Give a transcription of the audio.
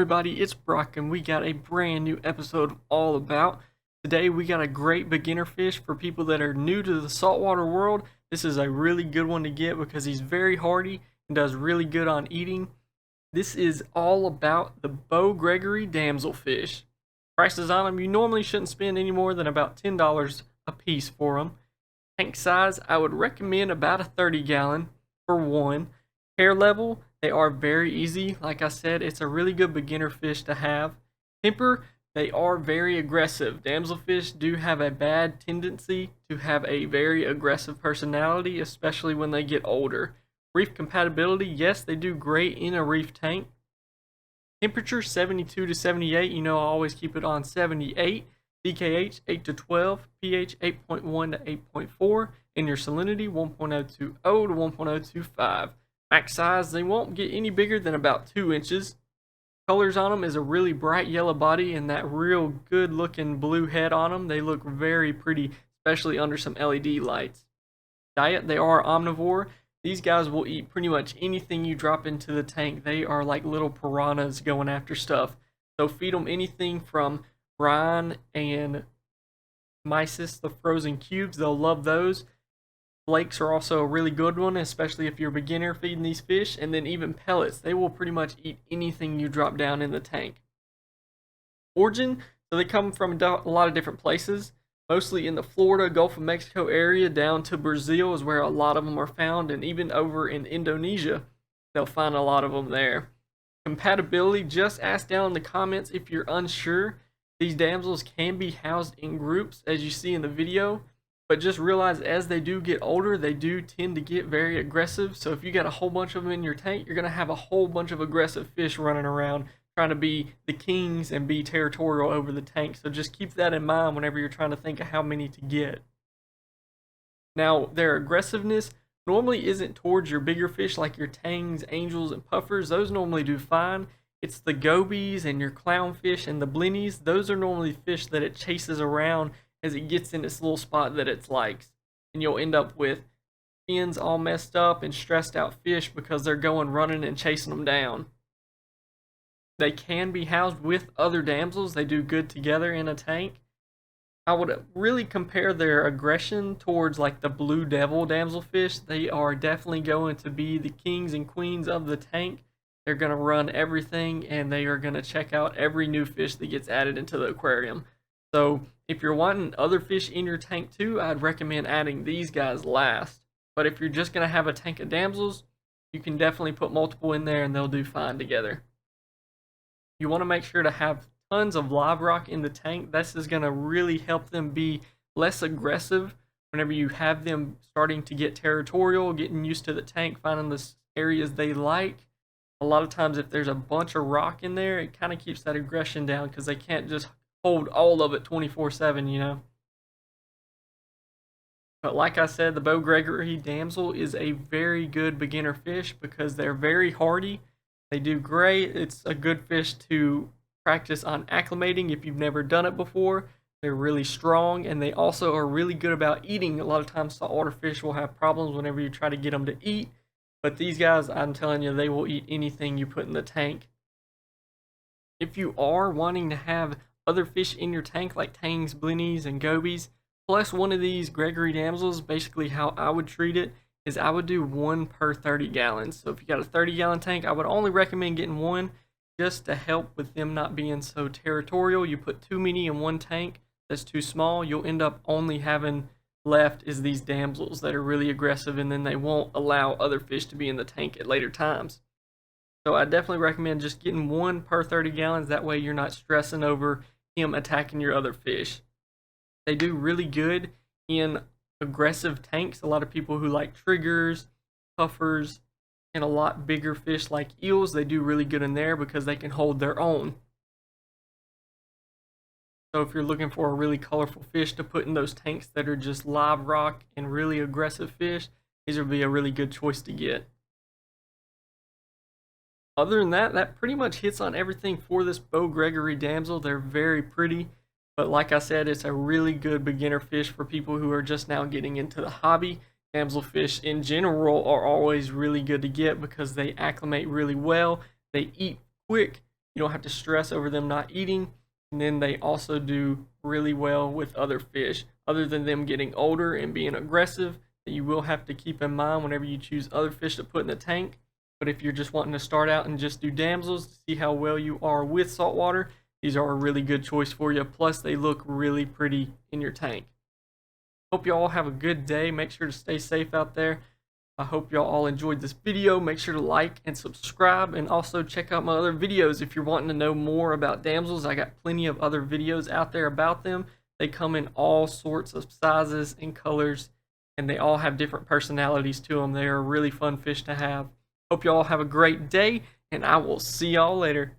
everybody, it's Brock and we got a brand new episode of All About. Today we got a great beginner fish for people that are new to the saltwater world. This is a really good one to get because he's very hardy and does really good on eating. This is all about the Beau Gregory Damselfish. Prices on them, you normally shouldn't spend any more than about $10 a piece for them. Tank size, I would recommend about a 30-gallon for one. Hair level, they are very easy. Like I said, it's a really good beginner fish to have. Temper, they are very aggressive. Damselfish do have a bad tendency to have a very aggressive personality, especially when they get older. Reef compatibility, yes, they do great in a reef tank. Temperature 72 to 78, I always keep it on 78. DKH 8 to 12, pH 8.1 to 8.4, and your salinity 1.020 to 1.025. Max size, they won't get any bigger than about 2 inches. Colors on them is a really bright yellow body and that real good looking blue head on them. They look very pretty, especially under some LED lights. Diet, they are omnivore. These guys will eat pretty much anything you drop into the tank. They are like little piranhas going after stuff. So feed them anything from brine and mysis, the frozen cubes. They'll love those. Flakes are also a really good one, especially if you're a beginner feeding these fish. And then even pellets. They will pretty much eat anything you drop down in the tank. Origin, so they come from a lot of different places. Mostly in the Florida, Gulf of Mexico area, down to Brazil is where a lot of them are found. And even over in Indonesia, they'll find a lot of them there. Compatibility, just ask down in the comments if you're unsure. These damsels can be housed in groups, as you see in the video. But just realize as they do get older, they do tend to get very aggressive. So if you got a whole bunch of them in your tank, you're going to have a whole bunch of aggressive fish running around trying to be the kings and be territorial over the tank. So just keep that in mind whenever you're trying to think of how many to get. Now, their aggressiveness normally isn't towards your bigger fish like your tangs, angels, and puffers. Those normally do fine. It's the gobies and your clownfish and the blennies. Those are normally fish that it chases around as it gets in its little spot that it likes. And you'll end up with fins all messed up and stressed out fish because they're going running and chasing them down. They can be housed with other damsels. They do good together in a tank. I would really compare their aggression towards like the blue devil damselfish. They are definitely going to be the kings and queens of the tank. They're going to run everything and they are going to check out every new fish that gets added into the aquarium. So if you're wanting other fish in your tank too, I'd recommend adding these guys last. But if you're just going to have a tank of damsels, you can definitely put multiple in there and they'll do fine together. You want to make sure to have tons of live rock in the tank. This is going to really help them be less aggressive whenever you have them starting to get territorial, getting used to the tank, finding the areas they like. A lot of times if there's a bunch of rock in there, it kind of keeps that aggression down because they can't just hold all of it 24/7, But like I said, the Beau Gregory Damsel is a very good beginner fish because they're very hardy. They do great. It's a good fish to practice on acclimating if you've never done it before. They're really strong and they also are really good about eating. A lot of times saltwater fish will have problems whenever you try to get them to eat. But these guys, I'm telling you, they will eat anything you put in the tank. If you are wanting to have other fish in your tank like tangs, blennies, and gobies, plus one of these Gregory damsels, basically how I would treat it is I would do one per 30 gallons. So if you got a 30-gallon tank, I would only recommend getting one just to help with them not being so territorial. You put too many in one tank that's too small, you'll end up only having left is these damsels that are really aggressive and then they won't allow other fish to be in the tank at later times. So I definitely recommend just getting one per 30 gallons. That way you're not stressing over him attacking your other fish. They do really good in aggressive tanks. A lot of people who like triggers, puffers, and a lot bigger fish like eels, they do really good in there because they can hold their own. So if you're looking for a really colorful fish to put in those tanks that are just live rock and really aggressive fish, these would be a really good choice to get. Other than that, that pretty much hits on everything for this Beau Gregory Damsel. They're very pretty. But like I said, it's a really good beginner fish for people who are just now getting into the hobby. Damselfish in general are always really good to get because they acclimate really well. They eat quick You don't have to stress over them not eating. And then they also do really well with other fish, other than them getting older and being aggressive, that you will have to keep in mind whenever you choose other fish to put in the tank. But if you're just wanting to start out and just do damsels to see how well you are with saltwater, these are a really good choice for you. Plus, they look really pretty in your tank. Hope you all have a good day. Make sure to stay safe out there. I hope y'all all enjoyed this video. Make sure to like and subscribe, and also check out my other videos if you're wanting to know more about damsels. I got plenty of other videos out there about them. They come in all sorts of sizes and colors, and they all have different personalities to them. They are a really fun fish to have. Hope y'all have a great day, and I will see y'all later.